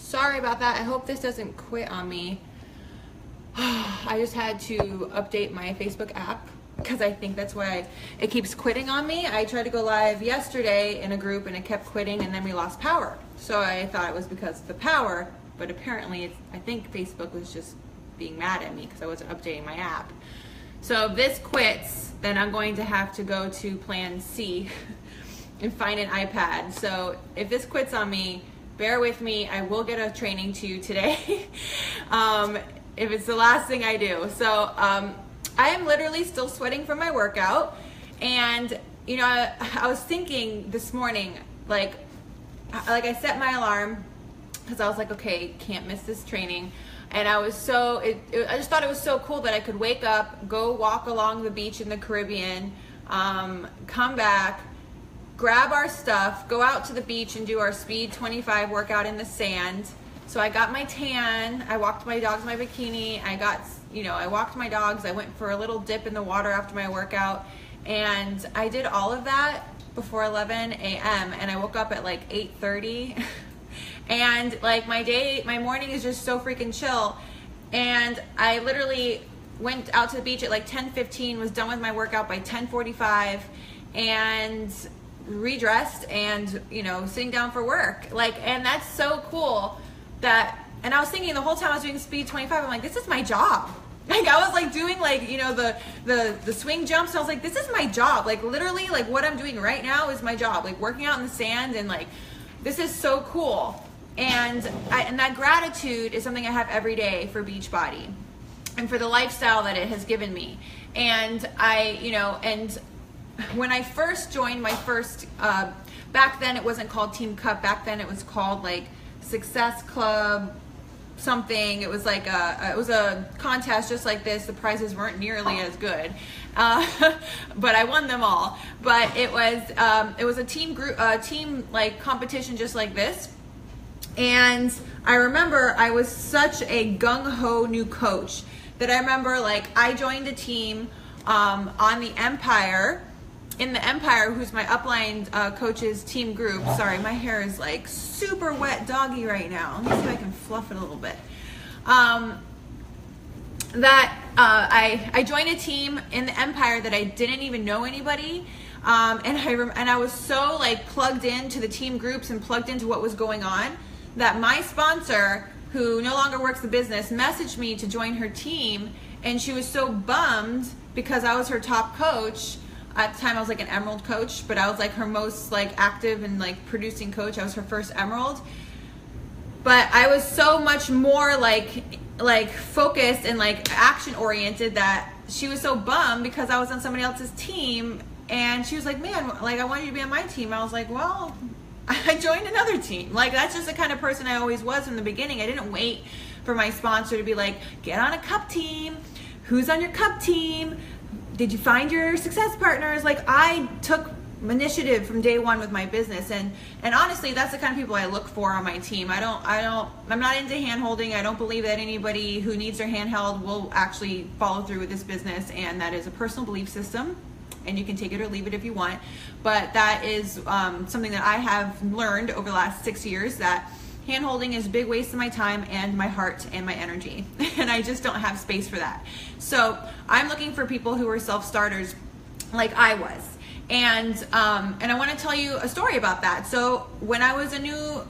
Sorry about that. I hope this doesn't quit on me. I just had to update my Facebook app because I think that's why it keeps quitting on me. I tried to go live yesterday in a group and it kept quitting, and then we lost power. So I thought it was because of the power, but apparently I think Facebook was just being mad at me because I wasn't updating my app. So if this quits, then I'm going to have to go to plan C and find an iPad. So if this quits on me, bear with me. I will get a training to you today if it's the last thing I do. So I am literally still sweating from my workout. And, you know, I was thinking this morning, like I set my alarm because I was like, okay, can't miss this training. And I was so, I just thought it was so cool that I could wake up, go walk along the beach in the Caribbean, come back, grab our stuff, go out to the beach and do our speed 25 workout in the sand. So I got my tan, I walked my dogs in my bikini, I walked my dogs, I went for a little dip in the water after my workout, and I did all of that before 11 a.m. and I woke up at like 8:30 and like my morning is just so freaking chill. And I literally went out to the beach at like 10:15, was done with my workout by 10:45, and redressed and, you know, sitting down for work. And that's so cool and I was thinking the whole time I was doing speed 25, I'm like, this is my job. Like I was like doing like, you know, the swing jumps. And I was like, this is my job. Like literally like what I'm doing right now is my job. Like working out in the sand, and like, this is so cool. And that gratitude is something I have every day for Beachbody and for the lifestyle that it has given me. And and when I first joined my first, back then it wasn't called Team Cup. Back then it was called like Success Club something. It was like it was a contest just like this. The prizes weren't nearly as good, but I won them all. But it was a team like competition just like this. And I remember I was such a gung-ho new coach that I remember like I joined a team on the Empire. In the Empire, who's my upline coach's team group. Sorry, my hair is like super wet doggy right now. Let me see if I can fluff it a little bit. I joined a team in the Empire that I didn't even know anybody. And I was so like plugged into the team groups and plugged into what was going on that my sponsor, who no longer works the business, messaged me to join her team. And she was so bummed because I was her top coach. At the time I was like an emerald coach, but I was like her most like active and like producing coach. I was her first emerald. But I was so much more like focused and like action oriented that she was so bummed because I was on somebody else's team. And she was like, man, like I want you to be on my team. I was like, well, I joined another team. Like that's just the kind of person I always was from the beginning. I didn't wait for my sponsor to be like, get on a cup team. Who's on your cup team? Did you find your success partners? Like I took initiative from day one with my business, and honestly, that's the kind of people I look for on my team. I'm not into hand holding. I don't believe that anybody who needs their hand held will actually follow through with this business, and that is a personal belief system, and you can take it or leave it if you want. But that is something that I have learned over the last 6 years, that hand holding is a big waste of my time and my heart and my energy. And I just don't have space for that. So I'm looking for people who are self-starters like I was. And I want to tell you a story about that. So when I was a new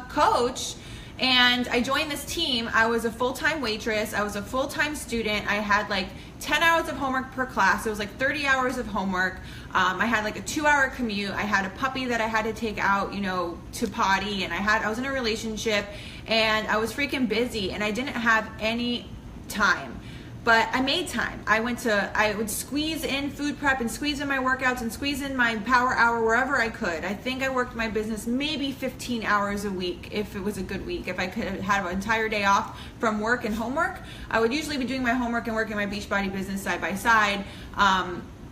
coach and I joined this team, I was a full-time waitress. I was a full-time student. I had like 10 hours of homework per class. It was like 30 hours of homework. I had like a 2-hour commute. I had a puppy that I had to take out, you know, to potty, and I was in a relationship, and I was freaking busy, and I didn't have any time. But I made time. I would squeeze in food prep and squeeze in my workouts and squeeze in my power hour wherever I could. I think I worked my business maybe 15 hours a week if it was a good week. If I could have an entire day off from work and homework, I would usually be doing my homework and working my Beachbody business side by side,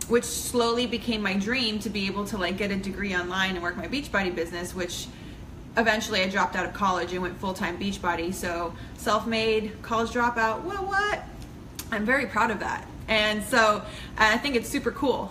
which slowly became my dream to be able to like get a degree online and work my Beachbody business, which eventually I dropped out of college and went full-time Beachbody. So self-made, college dropout, what? I'm very proud of that. And so I think it's super cool.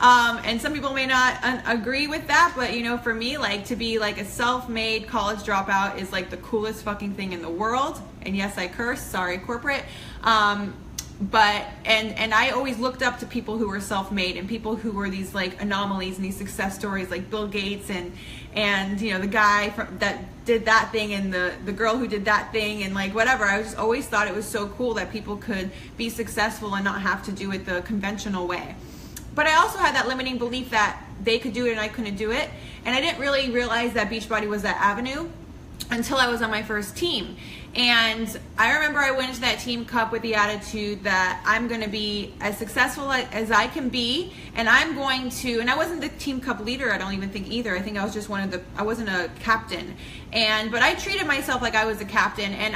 And some people may not agree with that, but you know, for me, like to be like a self-made college dropout is like the coolest fucking thing in the world. And yes, I curse, sorry corporate. But I always looked up to people who were self-made and people who were these like anomalies and these success stories, like Bill Gates and you know, the guy that did that thing and the girl who did that thing and like whatever. I just always thought it was so cool that people could be successful and not have to do it the conventional way. But I also had that limiting belief that they could do it and I couldn't do it. And I didn't really realize that Beachbody was that avenue until I was on my first team. And I remember I went into that team cup with the attitude that I'm going to be as successful as I can be, and I'm going to, and I wasn't the team cup leader, I don't even think either. I think I was just I wasn't a captain. But I treated myself like I was a captain, and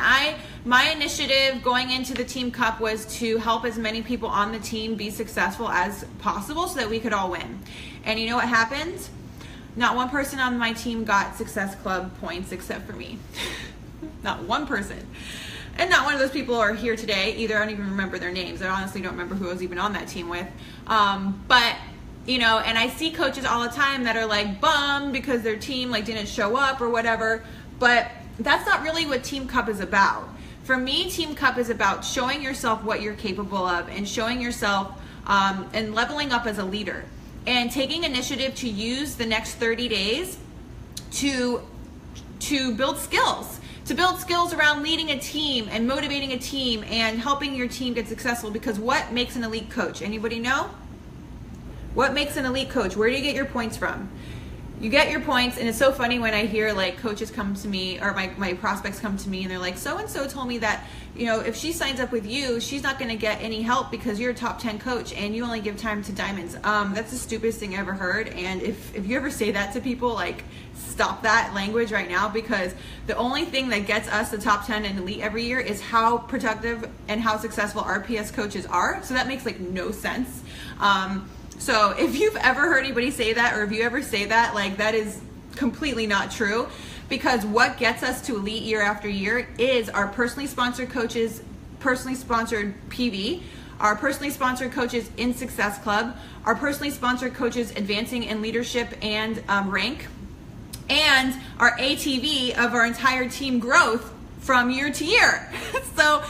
my initiative going into the team cup was to help as many people on the team be successful as possible so that we could all win. And you know what happened? Not one person on my team got Success Club points except for me. Not one person. And not one of those people are here today either. I don't even remember their names. I honestly don't remember who I was even on that team with. But, you know, and I see coaches all the time that are like bummed because their team like didn't show up or whatever. But that's not really what Team Cup is about. For me, Team Cup is about showing yourself what you're capable of and showing yourself and leveling up as a leader. And taking initiative to use the next 30 days to build skills. To build skills around leading a team and motivating a team and helping your team get successful. Because what makes an elite coach? Anybody know? What makes an elite coach? Where do you get your points from? You get your points, and it's so funny when I hear like coaches come to me or my prospects come to me and they're like, so-and-so told me that, you know, if she signs up with you, she's not going to get any help because you're a top 10 coach and you only give time to diamonds. That's the stupidest thing I ever heard. And if you ever say that to people, like stop that language right now, because the only thing that gets us the top 10 and elite every year is how productive and how successful our PS coaches are. So that makes like no sense. So if you've ever heard anybody say that, or if you ever say that, like that is completely not true, because what gets us to elite year after year is our personally sponsored coaches, personally sponsored PV, our personally sponsored coaches in Success Club, our personally sponsored coaches advancing in leadership and rank, and our ATV of our entire team growth from year to year. So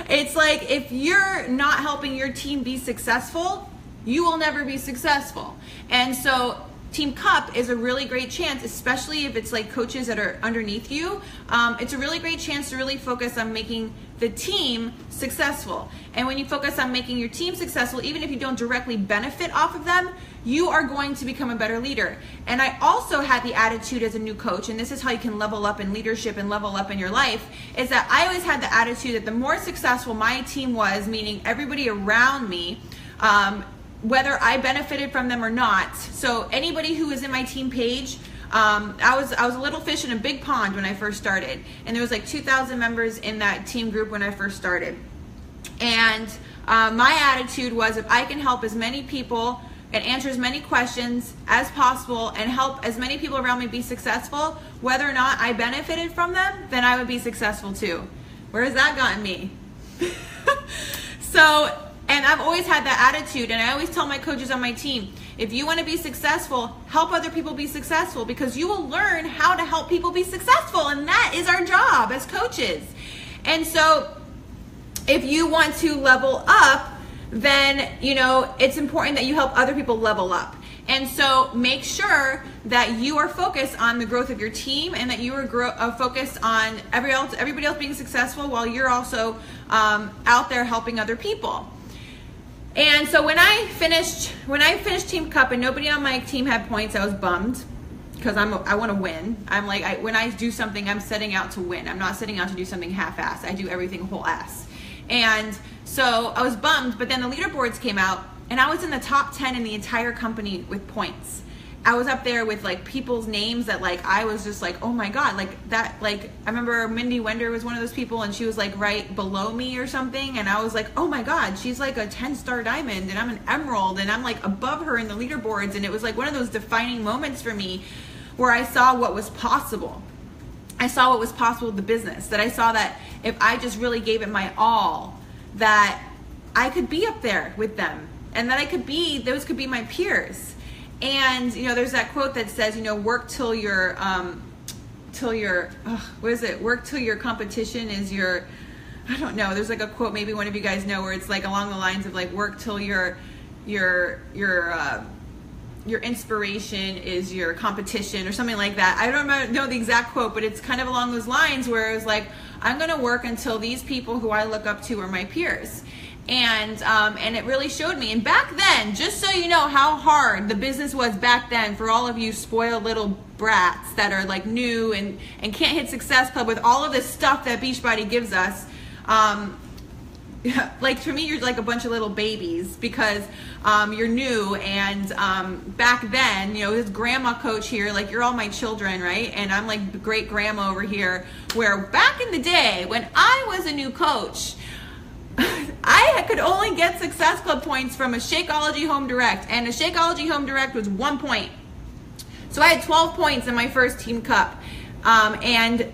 it's like, if you're not helping your team be successful, you will never be successful. And so Team Cup is a really great chance, especially if it's like coaches that are underneath you. It's a really great chance to really focus on making the team successful. And when you focus on making your team successful, even if you don't directly benefit off of them, you are going to become a better leader. And I also had the attitude as a new coach, and this is how you can level up in leadership and level up in your life, is that I always had the attitude that the more successful my team was, meaning everybody around me, whether I benefited from them or not. So anybody who was in my team page, I was a little fish in a big pond when I first started, and there was like 2,000 members in that team group when I first started. And my attitude was, if I can help as many people and answer as many questions as possible and help as many people around me be successful, whether or not I benefited from them, then I would be successful too. Where has that gotten me? And I've always had that attitude, and I always tell my coaches on my team, if you want to be successful, help other people be successful, because you will learn how to help people be successful, and that is our job as coaches. And so if you want to level up, then, you know, it's important that you help other people level up. And so make sure that you are focused on the growth of your team, and that you are focused on everybody else being successful while you're also out there helping other people. And so when I finished Team Cup and nobody on my team had points, I was bummed, because I want to win. I'm like, when I do something, I'm setting out to win. I'm not setting out to do something half-assed. I do everything whole-ass. And so I was bummed, but then the leaderboards came out, and I was in the top 10 in the entire company with points. I was up there with like people's names that like I was just like, oh my god, like that, like I remember Mindy Wender was one of those people, and she was like right below me or something, and I was like, oh my god, she's like a 10-star diamond and I'm an emerald, and I'm like above her in the leaderboards. And it was like one of those defining moments for me where I saw what was possible. I saw what was possible with the business, that I saw that if I just really gave it my all, that I could be up there with them, and that those could be my peers. And there's that quote that says, work till your work till your competition is your, I don't know, there's like a quote, maybe one of you guys know, where it's like along the lines of like, work till your inspiration is your competition, or something like that. I don't know the exact quote, but it's kind of along those lines, where it was like, I'm going to work until these people who I look up to are my peers. And it really showed me. And back then, just so you know how hard the business was back then, for all of you spoiled little brats that are like new and can't hit Success Club with all of this stuff that Beachbody gives us. Like for me, you're like a bunch of little babies, because you're new. And back then, this grandma coach here, like, you're all my children, right? And I'm like the great grandma over here, where back in the day when I was a new coach, I could only get Success Club points from a Shakeology Home Direct, and a Shakeology Home Direct was 1 point. So I had 12 points in my first Team Cup, and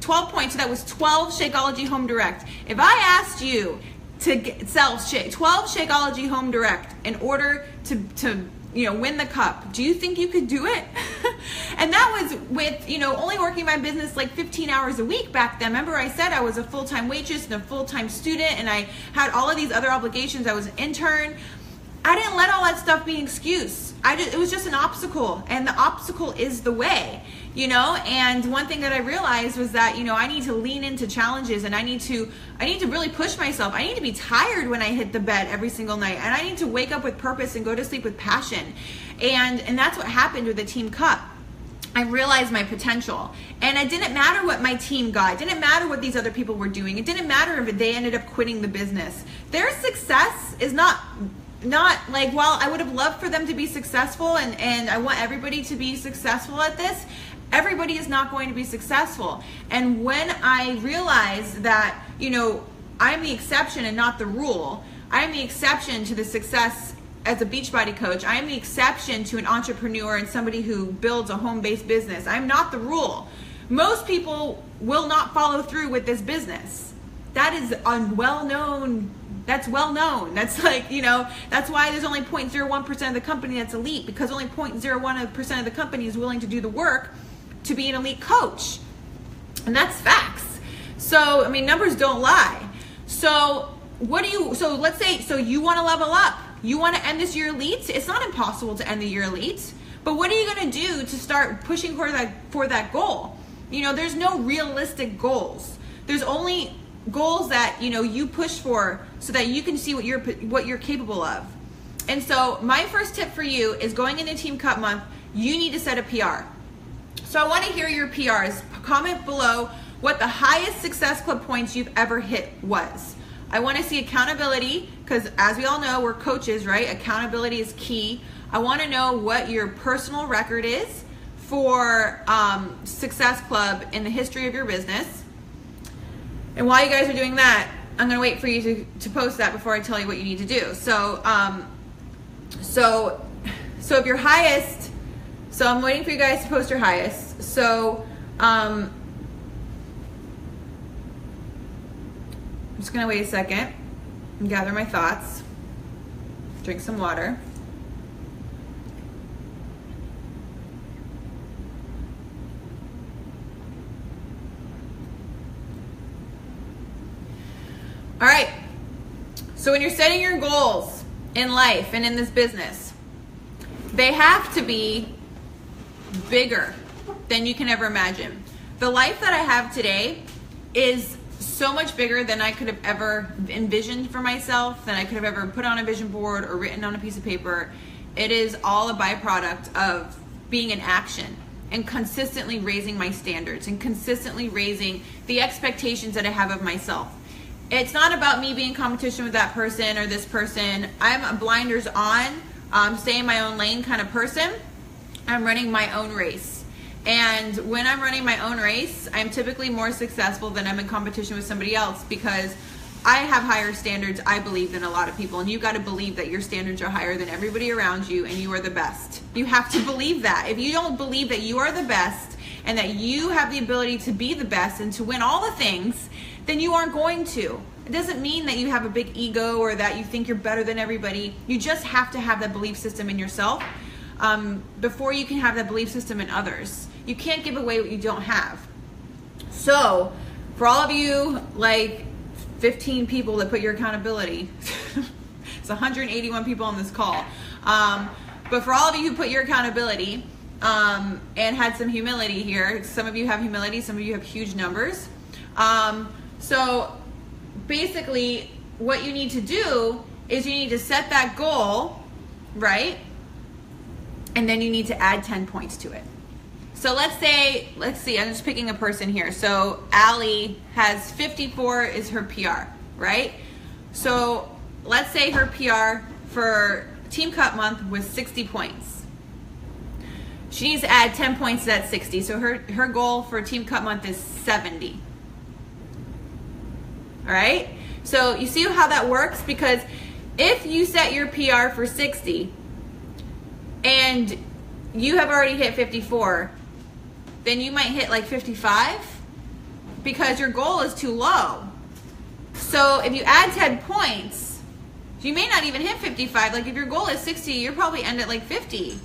12 points, so that was 12 Shakeology Home Direct. If I asked you to sell 12 Shakeology Home Direct in order to win the cup, do you think you could do it? And that was with, only working my business like 15 hours a week back then. Remember I said I was a full-time waitress and a full-time student, and I had all of these other obligations. I was an intern. I didn't let all that stuff be an excuse. It was just an obstacle, and the obstacle is the way, and one thing that I realized was that, I need to lean into challenges, and I need to really push myself. I need to be tired when I hit the bed every single night, and I need to wake up with purpose and go to sleep with passion. And that's what happened with the Team Cup. I realized my potential, and it didn't matter what my team got. It didn't matter what these other people were doing. It didn't matter if they ended up quitting the business. Their success is not like, well, I would have loved for them to be successful, and I want everybody to be successful at this. Everybody is not going to be successful. And when I realized that, I'm the exception and not the rule, I'm the exception to the success as a Beachbody coach. I am the exception to an entrepreneur and somebody who builds a home-based business. I'm not the rule. Most people will not follow through with this business. That is well-known. That's well-known. That's like, that's why there's only 0.01% of the company that's elite, because only 0.01% of the company is willing to do the work to be an elite coach. And that's facts. So, numbers don't lie. So let's say, you want to level up. You want to end this year elite. It's not impossible to end the year elite, but what are you going to do to start pushing for that goal? There's no realistic goals. There's only goals that, you push for, so that you can see what you're capable of. And so my first tip for you is, going into Team Cup month, you need to set a PR. So I want to hear your PRs. Comment below what the highest Success Club points you've ever hit was. I want to see accountability, because as we all know, we're coaches, right? Accountability is key. I want to know what your personal record is for Success Club in the history of your business. And while you guys are doing that, I'm going to wait for you to post that before I tell you what you need to do. So if your highest, so I'm waiting for you guys to post your highest. So I'm just going to wait a second and gather my thoughts, drink some water. All right, so when you're setting your goals in life and in this business, they have to be bigger than you can ever imagine. The life that I have today is so much bigger than I could have ever envisioned for myself, than I could have ever put on a vision board or written on a piece of paper. It is all a byproduct of being in action and consistently raising my standards and consistently raising the expectations that I have of myself. It's not about me being in competition with that person or this person. I'm a blinders on, stay in my own lane kind of person. I'm running my own race. And when I'm running my own race, I'm typically more successful than I'm in competition with somebody else, because I have higher standards, I believe, than a lot of people. And you got to believe that your standards are higher than everybody around you and you are the best. You have to believe that. If you don't believe that you are the best and that you have the ability to be the best and to win all the things, then you aren't going to. It doesn't mean that you have a big ego or that you think you're better than everybody. You just have to have that belief system in yourself before you can have that belief system in others. You can't give away what you don't have. So for all of you, like 15 people that put your accountability, it's 181 people on this call. But for all of you who put your accountability and had some humility here, some of you have humility, some of you have huge numbers. So basically what you need to do is you need to set that goal, right? And then you need to add 10 points to it. So let's see, I'm just picking a person here. So Allie has 54 is her PR, right? So let's say her PR for Team Cup month was 60 points. She needs to add 10 points to that 60. So her goal for Team Cup month is 70. All right? So you see how that works? Because if you set your PR for 60 and you have already hit 54, then you might hit like 55 because your goal is too low. So if you add 10 points, you may not even hit 55. Like if your goal is 60, you'll probably end at like 50.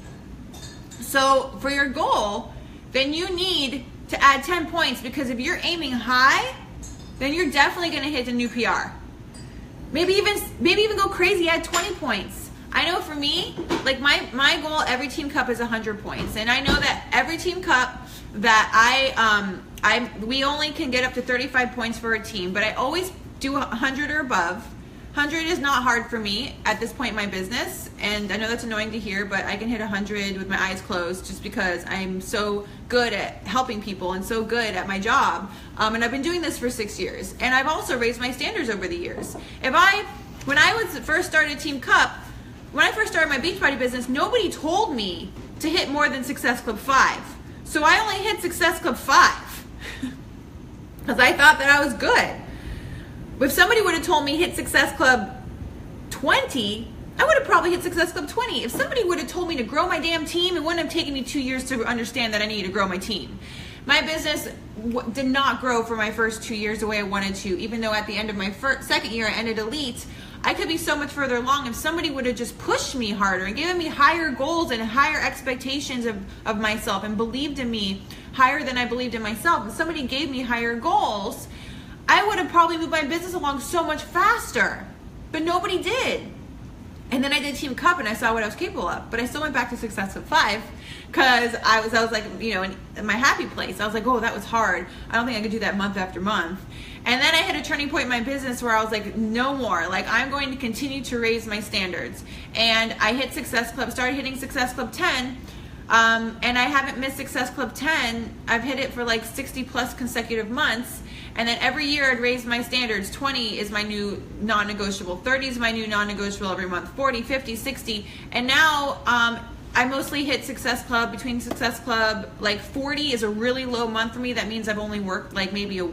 So for your goal, then you need to add 10 points, because if you're aiming high, then you're definitely going to hit a new PR. Maybe even go crazy, add 20 points. I know for me, like my goal every Team Cup is 100 points. And I know that every Team Cup that we only can get up to 35 points for a team, but I always do 100 or above. 100 is not hard for me at this point in my business, and I know that's annoying to hear, but I can hit 100 with my eyes closed just because I'm so good at helping people and so good at my job. And I've been doing this for 6 years, and I've also raised my standards over the years. When I first started Team Cup, when I first started my Beachbody business, nobody told me to hit more than Success Club 5. So I only hit Success Club 5 because I thought that I was good. If somebody would have told me hit Success Club 20, I would have probably hit Success Club 20. If somebody would have told me to grow my damn team, it wouldn't have taken me 2 years to understand that I needed to grow my team. My business did not grow for my first 2 years the way I wanted to, even though at the end of my second year I ended elite. I could be so much further along if somebody would have just pushed me harder and given me higher goals and higher expectations of myself and believed in me higher than I believed in myself. If somebody gave me higher goals, I would have probably moved my business along so much faster, but nobody did. And then I did Team Cup and I saw what I was capable of, but I still went back to Success Club 5 because I was like, you know, in my happy place. I was like, oh, that was hard. I don't think I could do that month after month. And then I hit a turning point in my business where I was like, no more. Like, I'm going to continue to raise my standards. And I hit Success Club, started hitting Success Club 10. And I haven't missed Success Club 10. I've hit it for like 60 plus consecutive months. And then every year I'd raise my standards. 20 is my new non-negotiable. 30 is my new non-negotiable every month. 40, 50, 60. And now I mostly hit Success Club. Between Success Club, like 40 is a really low month for me. That means I've only worked like maybe a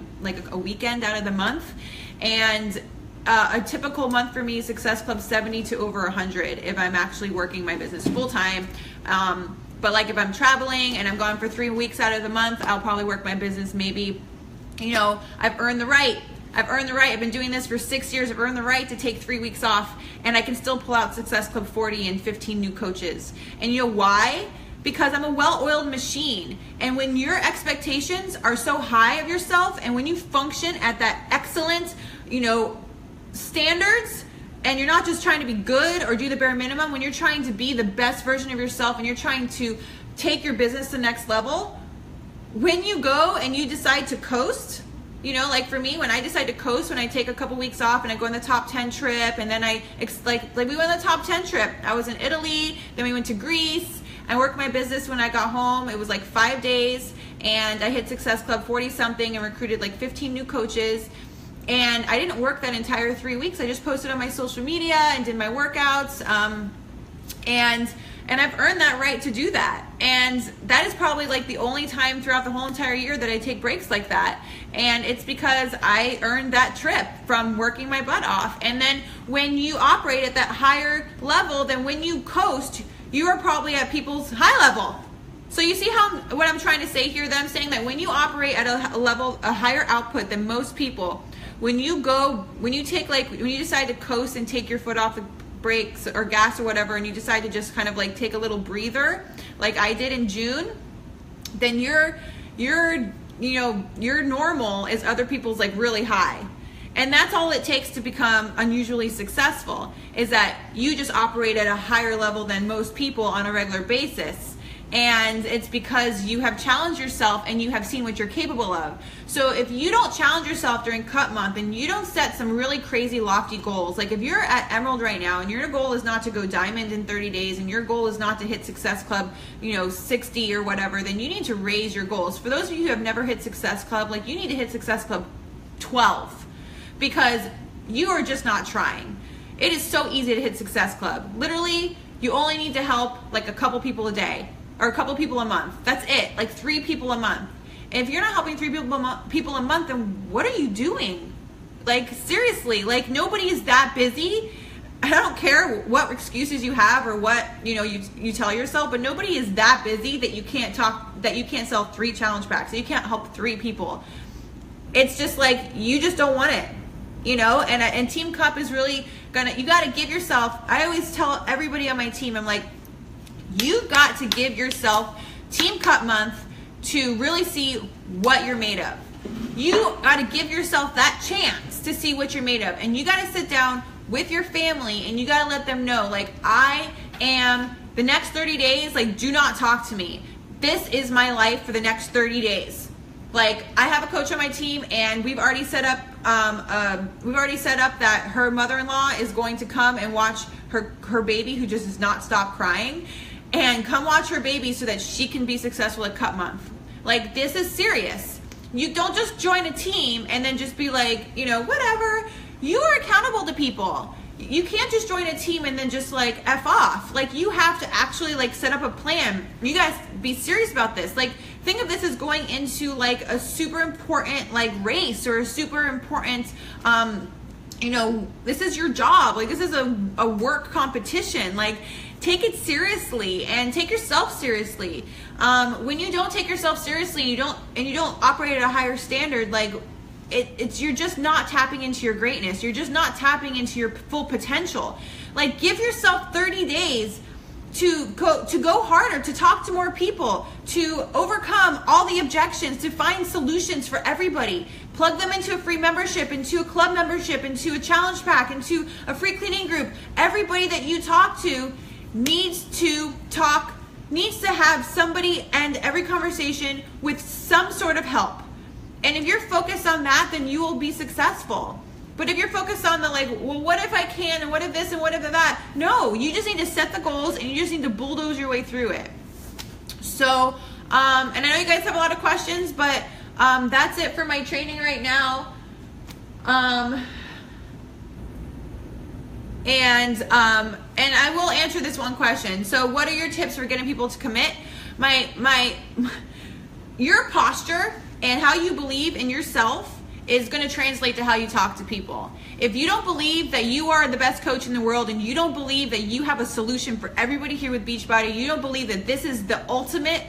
weekend out of the month. And a typical month for me is Success Club 70 to over 100 if I'm actually working my business full time. But like if I'm traveling and I'm gone for 3 weeks out of the month, I'll probably work my business maybe, you know, I've earned the right. I've been doing this for 6 years. I've earned the right to take 3 weeks off, and I can still pull out Success Club 40 and 15 new coaches. And you know why? Because I'm a well-oiled machine. And when your expectations are so high of yourself, and when you function at that excellent, you know, standards, and you're not just trying to be good or do the bare minimum, when you're trying to be the best version of yourself and you're trying to take your business to the next level, when you go and you decide to coast, you know, like for me, when I decide to coast, when I take a couple weeks off and I go on the top 10 trip, and then like we went on the top 10 trip. I was in Italy, then we went to Greece. I worked my business when I got home. It was like 5 days, and I hit Success Club 40 something and recruited like 15 new coaches. And I didn't work that entire 3 weeks. I just posted on my social media and did my workouts. And I've earned that right to do that. And that is probably like the only time throughout the whole entire year that I take breaks like that. And it's because I earned that trip from working my butt off. And then when you operate at that higher level, then when you coast, you are probably at people's high level. So you see how what I'm trying to say here? That I'm saying that when you operate at a higher output than most people, when you decide to coast and take your foot off the brakes or gas or whatever, and you decide to just kind of like take a little breather, like I did in June, then your normal is other people's like really high. And that's all it takes to become unusually successful, is that you just operate at a higher level than most people on a regular basis. And it's because you have challenged yourself and you have seen what you're capable of. So if you don't challenge yourself during cut month and you don't set some really crazy lofty goals, like if you're at Emerald right now and your goal is not to go Diamond in 30 days and your goal is not to hit Success Club, 60 or whatever, then you need to raise your goals. For those of you who have never hit Success Club, like you need to hit Success Club 12, because you are just not trying. It is so easy to hit Success Club. Literally, you only need to help like a couple people a day or a couple people a month. That's it, like 3 people a month. And if you're not helping 3 people a month, then what are you doing? Like seriously, like nobody is that busy. I don't care what excuses you have or what you tell yourself, but nobody is that busy that you can't sell 3 challenge packs, that you can't help 3 people. It's just like you just don't want it. And Team Cup is really you got to give yourself, I always tell everybody on my team, I'm like, you got to give yourself Team Cup month to really see what you're made of. You got to give yourself that chance to see what you're made of. And you got to sit down with your family and you got to let them know, like, I am, the next 30 days, like, do not talk to me. This is my life for the next 30 days. Like, I have a coach on my team, and we've already set up that her mother-in-law is going to come and watch her baby, who just does not stop crying, and come watch her baby so that she can be successful at Cup Month. Like, this is serious. You don't just join a team and then just be like, whatever. You are accountable to people. You can't just join a team and then just like F off. Like, you have to actually like set up a plan. You guys be serious about this. Like, think of this as going into like a super important like race or a super important, this is your job. Like, this is a work competition. Like, take it seriously and take yourself seriously. When you don't take yourself seriously, you don't operate at a higher standard, like, you're just not tapping into your greatness. You're just not tapping into your full potential. Like, give yourself 30 days to go harder, to talk to more people, to overcome all the objections, to find solutions for everybody. Plug them into a free membership, into a club membership, into a challenge pack, into a free cleaning group. Everybody that you talk to needs to have somebody end every conversation with some sort of help. And if you're focused on that, then you will be successful. But if you're focused on the like, well, what if I can, and what if this, and what if that? No, you just need to set the goals, and you just need to bulldoze your way through it. So, and I know you guys have a lot of questions, but that's it for my training right now. And I will answer this one question. So, what are your tips for getting people to commit? Your posture and how you believe in yourself is going to translate to how you talk to people. If you don't believe that you are the best coach in the world, and you don't believe that you have a solution for everybody here with Beachbody, you don't believe that this is the ultimate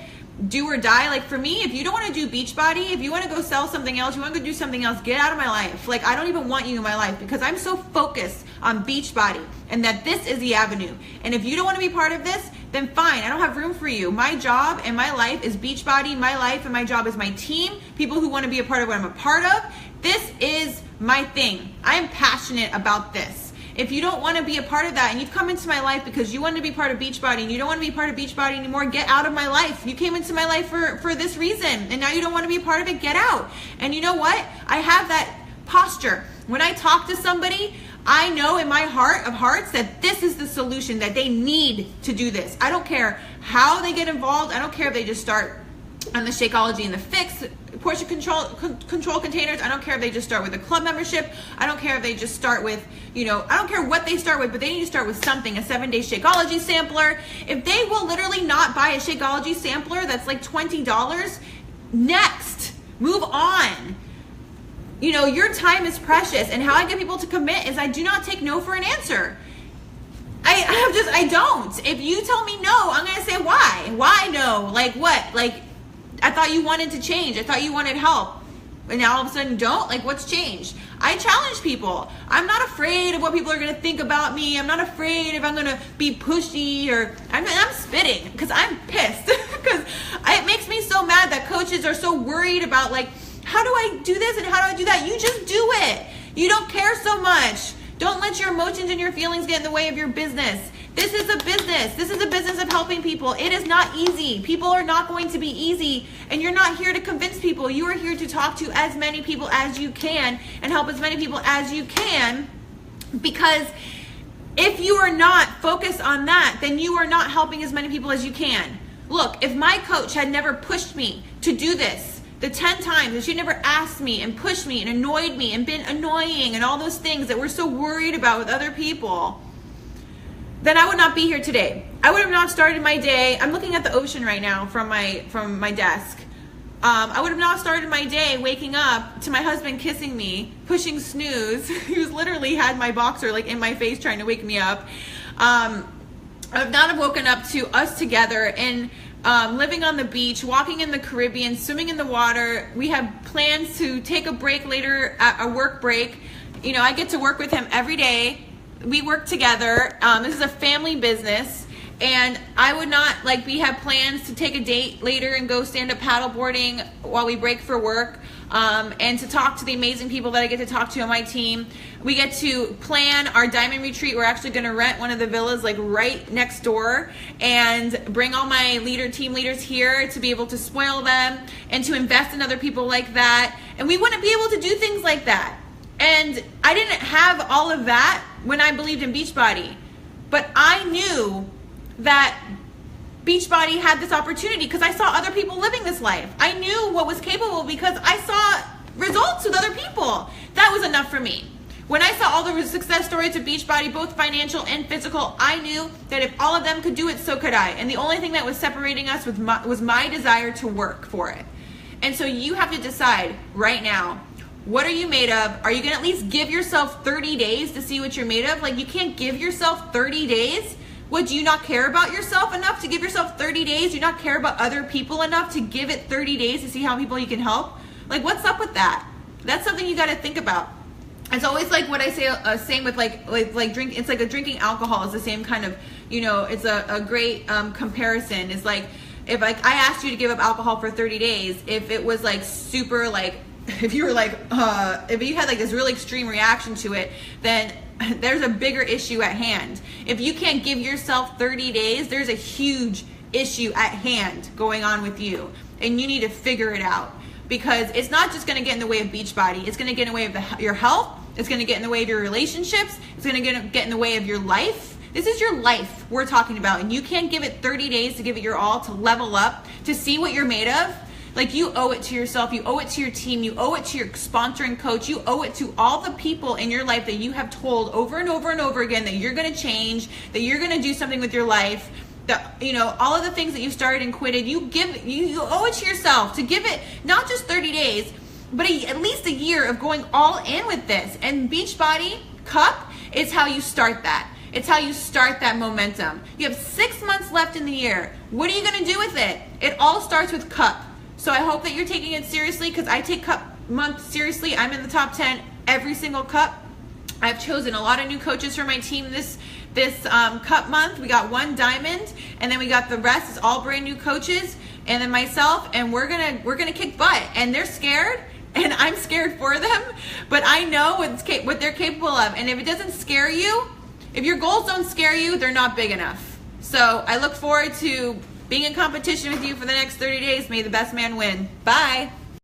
do or die. Like, for me, if you don't want to do Beachbody, if you want to go sell something else, you want to go do something else, get out of my life. Like, I don't even want you in my life, because I'm so focused on Beachbody and that this is the avenue. And if you don't want to be part of this, then fine, I don't have room for you. My job and my life is Beachbody. My life and my job is my team, people who want to be a part of what I'm a part of. This is my thing. I am passionate about this. If you don't want to be a part of that, and you've come into my life because you want to be part of Beachbody and you don't want to be part of Beachbody anymore, get out of my life. You came into my life for this reason, and now you don't want to be a part of it, get out. And you know what? I have that posture. When I talk to somebody, I know in my heart of hearts that this is the solution, that they need to do this. I don't care how they get involved. I don't care if they just start on the Shakeology and the Fix portion control containers. I don't care if they just start with a club membership. I don't care if they just start with, I don't care what they start with, but they need to start with something, a 7-day Shakeology sampler. If they will literally not buy a Shakeology sampler that's like $20, next, move on. Your time is precious, and how I get people to commit is I do not take no for an answer. I don't. If you tell me no, I'm going to say why. Why no? Like what? Like, I thought you wanted to change. I thought you wanted help. And now all of a sudden you don't? Like, what's changed? I challenge people. I'm not afraid of what people are going to think about me. I'm not afraid if I'm going to be pushy or I'm spitting because I'm pissed. Because it makes me so mad that coaches are so worried about, like, how do I do this and how do I do that? You just do it. You don't care so much. Don't let your emotions and your feelings get in the way of your business. This is a business. This is a business of helping people. It is not easy. People are not going to be easy. And you're not here to convince people. You are here to talk to as many people as you can and help as many people as you can. Because if you are not focused on that, then you are not helping as many people as you can. Look, if my coach had never pushed me to do this, the 10 times that she never asked me and pushed me and annoyed me and been annoying and all those things that we're so worried about with other people, then I would not be here today. I would have not started my day. I'm looking at the ocean right now from my desk. I would have not started my day waking up to my husband kissing me, pushing snooze. He was literally had my boxer like in my face trying to wake me up. I would not have woken up to us together and living on the beach, walking in the Caribbean, swimming in the water. We have plans to take a break later, a work break. You know, I get to work with him every day. We work together. This is a family business. And I would not, like, we have plans to take a date later and go stand up paddleboarding while we break for work, and to talk to the amazing people that I get to talk to on my team. We get to plan our diamond retreat. We're actually going to rent one of the villas like right next door and bring all my team leaders here to be able to spoil them and to invest in other people like that. And we wouldn't be able to do things like that. And I didn't have all of that when I believed in Beachbody, but I knew that Beachbody had this opportunity because I saw other people living this life. I knew what was capable because I saw results with other people. That was enough for me. When I saw all the success stories of Beachbody, both financial and physical, I knew that if all of them could do it, so could I. And the only thing that was separating us was my desire to work for it. And so you have to decide right now, what are you made of? Are you going to at least give yourself 30 days to see what you're made of? Like, you can't give yourself 30 days. What, do you not care about yourself enough to give yourself 30 days? Do you not care about other people enough to give it 30 days to see how people you can help? Like, what's up with that? That's something you got to think about. It's always like what I say, same with like drink. It's like a drinking alcohol is the same kind of, you know, it's a great comparison. It's like, if like I asked you to give up alcohol for 30 days, if it was like super like, if you were like, if you had like this really extreme reaction to it, then there's a bigger issue at hand. If you can't give yourself 30 days, there's a huge issue at hand going on with you, and you need to figure it out, because it's not just going to get in the way of Beachbody. It's going to get in the way of your health. It's going to get in the way of your relationships. It's going to get in the way of your life. This is your life we're talking about, and you can't give it 30 days to give it your all, to level up, to see what you're made of. Like, you owe it to yourself, you owe it to your team, you owe it to your sponsoring coach, you owe it to all the people in your life that you have told over and over and over again that you're going to change, that you're going to do something with your life, that, you know, all of the things that you started and quitted, you owe it to yourself to give it not just 30 days, but at least a year of going all in with this. And Beachbody Cup is how you start that. It's how you start that momentum. You have 6 months left in the year. What are you going to do with it? It all starts with Cup. So I hope that you're taking it seriously, because I take Cup Month seriously. I'm in the top 10 every single Cup. I've chosen a lot of new coaches for my team this Cup Month. We got 1 diamond, and then we got the rest is all brand new coaches, and then myself, and we're gonna kick butt. And they're scared, and I'm scared for them, but I know what they're capable of. And if it doesn't scare you, if your goals don't scare you, they're not big enough. So I look forward to being in competition with you for the next 30 days. May the best man win. Bye.